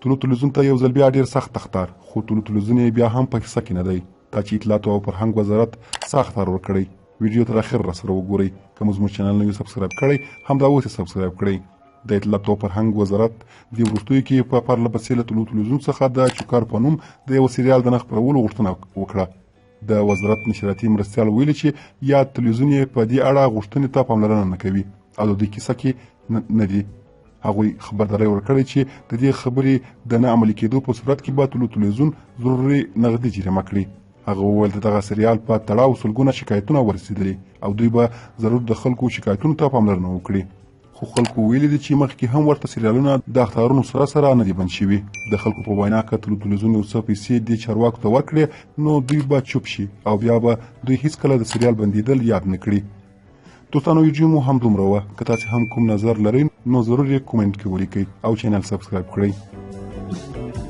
طلوع تلویزیون ته یو ځل بیا ډیر سخت اخطار، خو طلوع تلویزیون بیا هم په کیسه کې نه دی. دا چې اطلاعات او فرهنګ وزارت څه اخطار ورکړی. ویډیو تر اخر را سره وګورئ. که مو زموږ چینل نوی سبسکرایب کړی هم دا اوس یې سبسکرایب کړئ. د اطلاعات او فرهنګ وزارت د وروستیو کې په پرله پسې له طلوع تلویزیون څخه د چوکار په نوم د یو سریال د نه خپرولو غوښتنه وکړه. د وزارت نشراتي مرستیال ویلي چې یاد تلویزیون یې په دې اړه غوښتنې ته پاملرنه نه کوي او د دې کیسه کې نه دي. هغوی خبرداری ورکړی چې د دې خبرې د نه عملي کېدو په صورت کې به طلوع تلویزیون ضروري نغدي جریمه کړي. هغه وویل د دغه سریال په تړاو سلګونه شکایتونه ورسېدلي او دوی به ضرور د خلکو شکایتونو ته پاملرنه وکړي. خو خلکو ویلي دي چې مخکې هم ورته سریالونه د اخطارونو سره نه دي بند شوي. د خلکو په وینا که طلوع تلویزیون یو څه پیسې دې چارواکو ته ورکړي نو دوی به چوپ شي او بیا به دوی هیڅکله د سریال بندېدل یاد نه کړي. دوستانو ویډیو مو هم دومره وه. که تاسې هم کوم نظر لرئ نو ضرور یې کومنټ کې ولیکئ او چینل سبسکرایب کړئ.